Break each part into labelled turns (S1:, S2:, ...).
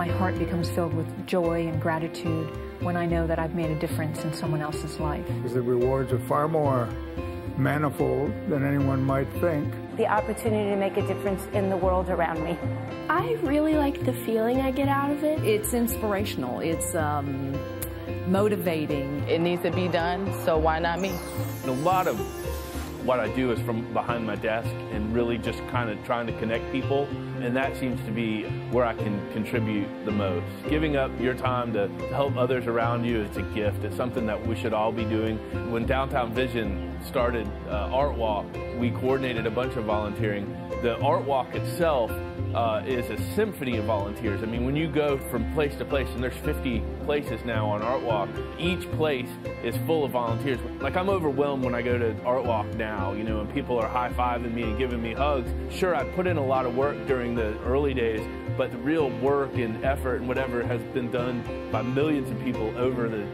S1: My heart becomes filled with joy and gratitude when I know that I've made a difference in someone else's life.
S2: The rewards are far more manifold than anyone might think.
S3: The opportunity to make a difference in the world around me.
S4: I really like the feeling I get out of it.
S5: It's inspirational. It's motivating.
S6: It needs to be done, so why not me?
S7: A lot of what I do is from behind my desk and really just kind of trying to connect people, and that seems to be where I can contribute the most. Giving up your time to help others around you is a gift. It's something that we should all be doing. When Downtown Vision started Art Walk, we coordinated a bunch of volunteering. The Art Walk itself is a symphony of volunteers. I mean, when you go from place to place, and there's 50 places now on Art Walk, each place is full of volunteers. Like, I'm overwhelmed when I go to Art Walk now, you know, and people are high-fiving me and giving me hugs. Sure, I put in a lot of work during the early days, but the real work and effort and whatever has been done by millions of people over the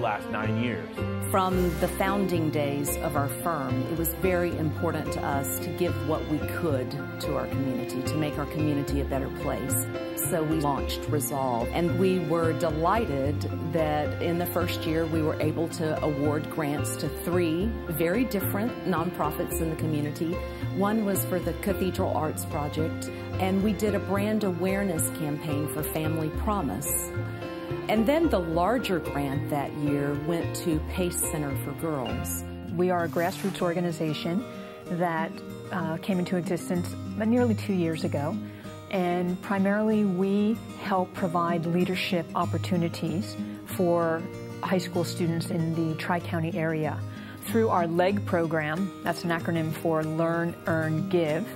S7: last 9 years.
S5: From the founding days of our firm, it was very important to us to give what we could to our community, to make our community a better place. So we launched Resolve, and we were delighted that in the first year we were able to award grants to 3 very different nonprofits in the community. One was for the Cathedral Arts Project, and we did a brand awareness campaign for Family Promise. And then the larger grant that year went to PACE Center for Girls.
S1: We are a grassroots organization that came into existence nearly 2 years ago. And primarily we help provide leadership opportunities for high school students in the Tri-County area. Through our LEG program, that's an acronym for Learn, Earn, Give,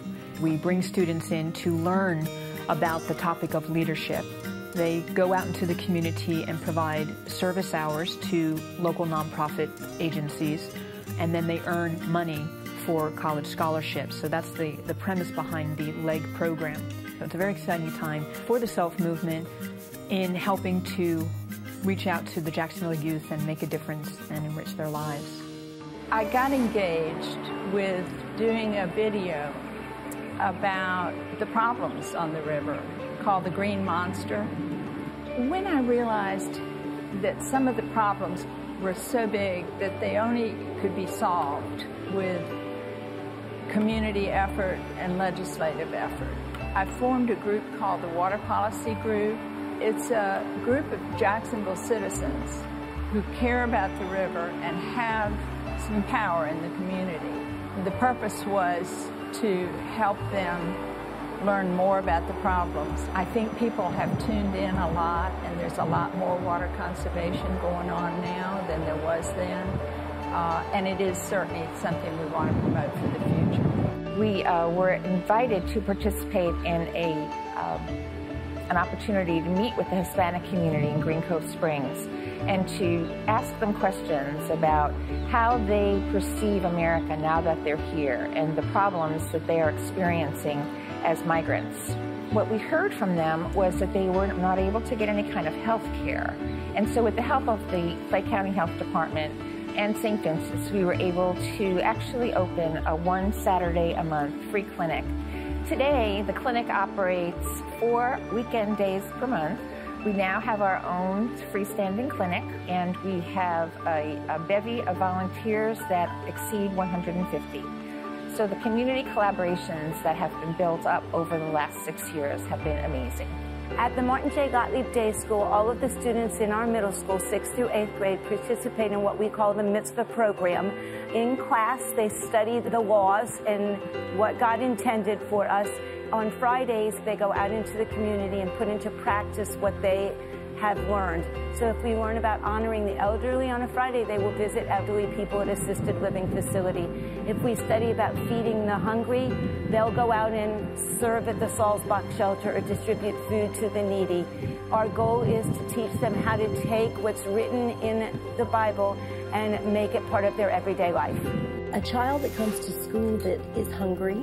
S1: we bring students in to learn about the topic of leadership. They go out into the community and provide service hours to local nonprofit agencies, and then they earn money for college scholarships. So that's the premise behind the LEG program. So it's a very exciting time for the Self movement in helping to reach out to the Jacksonville youth and make a difference and enrich their lives.
S8: I got engaged with doing a video about the problems on the river called the Green Monster. When I realized that some of the problems were so big that they only could be solved with community effort and legislative effort, I formed a group called the Water Policy Group. It's a group of Jacksonville citizens who care about the river and have some power in the community. The purpose was to help them learn more about the problems. I think people have tuned in a lot, and there's a lot more water conservation going on now than there was then. And it is certainly something we want to promote for the future.
S3: We were invited to participate in an opportunity to meet with the Hispanic community in Green Cove Springs and to ask them questions about how they perceive America now that they're here and the problems that they are experiencing as migrants. What we heard from them was that they were not able to get any kind of health care. And so with the help of the Clay County Health Department and St. Vincent's, we were able to actually open a 1 Saturday a month free clinic. Today, the clinic operates 4 weekend days per month. We now have our own freestanding clinic, and we have a bevy of volunteers that exceed 150. So the community collaborations that have been built up over the last 6 years have been amazing.
S9: At the Martin J. Gottlieb Day School, all of the students in our middle school, 6th through 8th grade, participate in what we call the Mitzvah program. In class, they study the laws and what God intended for us. On Fridays, they go out into the community and put into practice what they have learned. So if we learn about honoring the elderly on a Friday, they will visit elderly people at assisted living facility. If we study about feeding the hungry, they'll go out and serve at the Salzbach shelter or distribute food to the needy. Our goal is to teach them how to take what's written in the Bible and make it part of their everyday life.
S4: A child that comes to school that is hungry,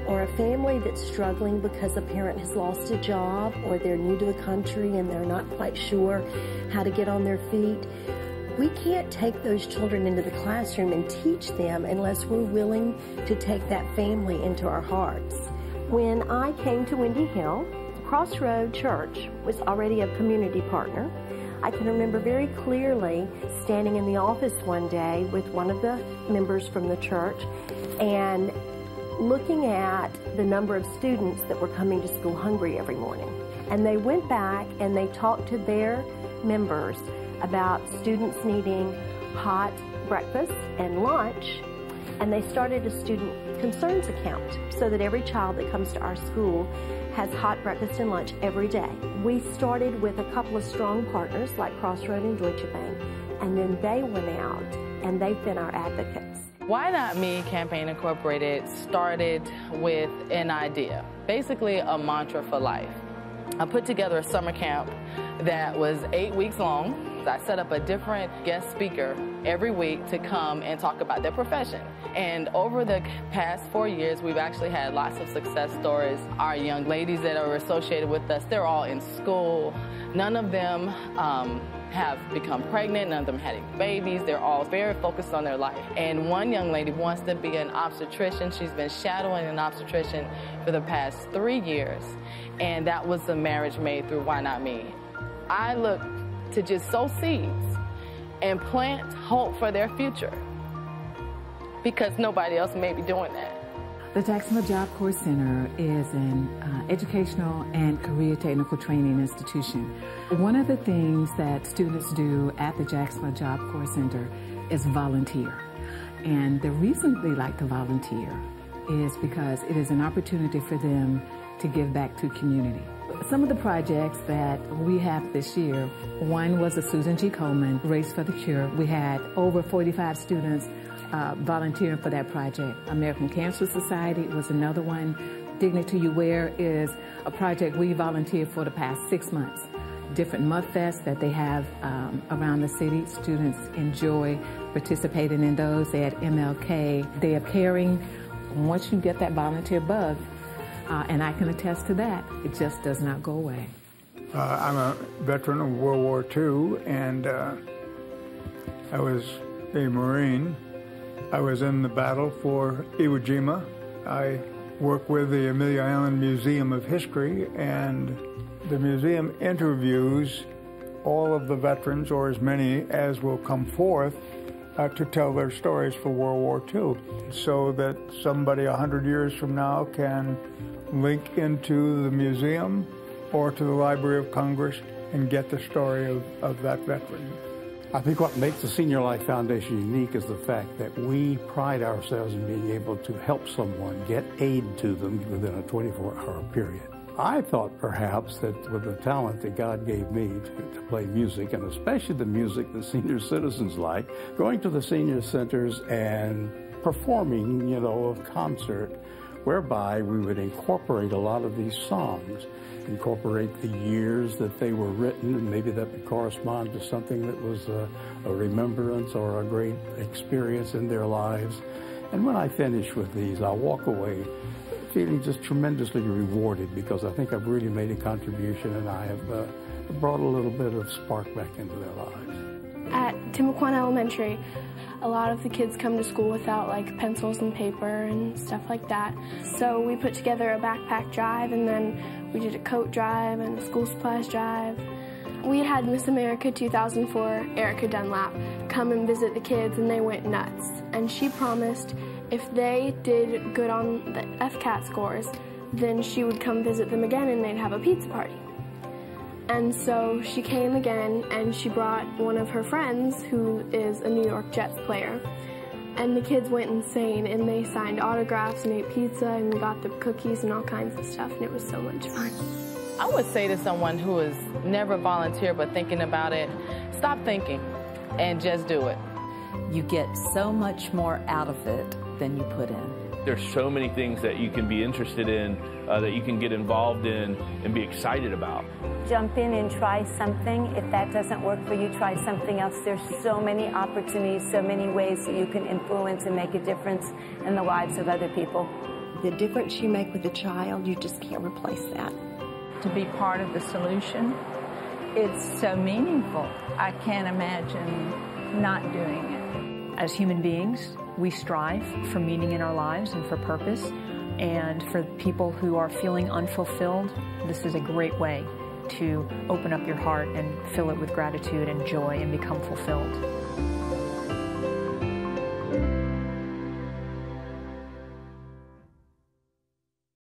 S4: or a family that's struggling because a parent has lost a job, or they're new to the country and they're not quite sure how to get on their feet, we can't take those children into the classroom and teach them unless we're willing to take that family into our hearts. When I came to Windy Hill, of Crossroad Church was already a community partner. I can remember very clearly standing in the office one day with one of the members from the church and looking at the number of students that were coming to school hungry every morning. And they went back and they talked to their members about students needing hot breakfast and lunch, and they started a student concerns account so that every child that comes to our school has hot breakfast and lunch every day. We started with a couple of strong partners like Crossroad and Deutsche Bank, and then they went out and they've been our advocates.
S6: Why Not Me Campaign Incorporated started with an idea, basically a mantra for life. I put together a summer camp that was 8 weeks long. I set up a different guest speaker every week to come and talk about their profession. And over the past 4 years, we've actually had lots of success stories. Our young ladies that are associated with us, they're all in school. None of them have become pregnant, none of them had any babies. They're all very focused on their life. And one young lady wants to be an obstetrician. She's been shadowing an obstetrician for the past 3 years. And that was the marriage made through Why Not Me. I look to just sow seeds and plant hope for their future because nobody else may be doing that.
S10: The Jacksonville Job Corps Center is an educational and career technical training institution. One of the things that students do at the Jacksonville Job Corps Center is volunteer. And the reason they like to volunteer is because it is an opportunity for them to give back to community. Some of the projects that we have this year, one was the Susan G. Coleman Race for the Cure. We had over 45 students volunteering for that project. American Cancer Society was another one. Dignity You Wear is a project we volunteered for the past 6 months. Different Muff Fests that they have around the city. Students enjoy participating in those. They had MLK Day of Caring. Once you get that volunteer bug, and I can attest to that, it just does not go away.
S2: I'm a veteran of World War II, and I was a Marine. I was in the battle for Iwo Jima. I work with the Amelia Island Museum of History, and the museum interviews all of the veterans, or as many as will come forth, to tell their stories for World War II, so that somebody 100 years from now can link into the museum or to the Library of Congress and get the story of that veteran.
S11: I think what makes the Senior Life Foundation unique is the fact that we pride ourselves in being able to help someone get aid to them within a 24-hour period. I thought perhaps that with the talent that God gave me to play music, and especially the music that senior citizens like, going to the senior centers and performing, a concert whereby we would incorporate a lot of these songs, incorporate the years that they were written, and maybe that would correspond to something that was a remembrance or a great experience in their lives. And when I finish with these, I'll walk away feeling just tremendously rewarded because I think I've really made a contribution and I have brought a little bit of spark back into their lives.
S12: At Timaquan Elementary, a lot of the kids come to school without pencils and paper and stuff like that. So we put together a backpack drive, and then we did a coat drive and a school supplies drive. We had Miss America 2004, Erica Dunlap, come and visit the kids, and they went nuts. And she promised if they did good on the FCAT scores, then she would come visit them again and they'd have a pizza party. And so she came again, and she brought one of her friends who is a New York Jets player. And the kids went insane, and they signed autographs and ate pizza, and we got the cookies and all kinds of stuff, and it was so much fun.
S6: I would say to someone who has never volunteered but thinking about it, stop thinking and just do it.
S5: You get so much more out of it than you put in.
S7: There's so many things that you can be interested in, that you can get involved in and be excited about.
S9: Jump in and try something. If that doesn't work for you, try something else. There's so many opportunities, so many ways that you can influence and make a difference in the lives of other people.
S4: The difference you make with a child, you just can't replace that.
S8: To be part of the solution, it's so meaningful. I can't imagine not doing it.
S1: As human beings, we strive for meaning in our lives and for purpose. And for people who are feeling unfulfilled, this is a great way to open up your heart and fill it with gratitude and joy and become fulfilled.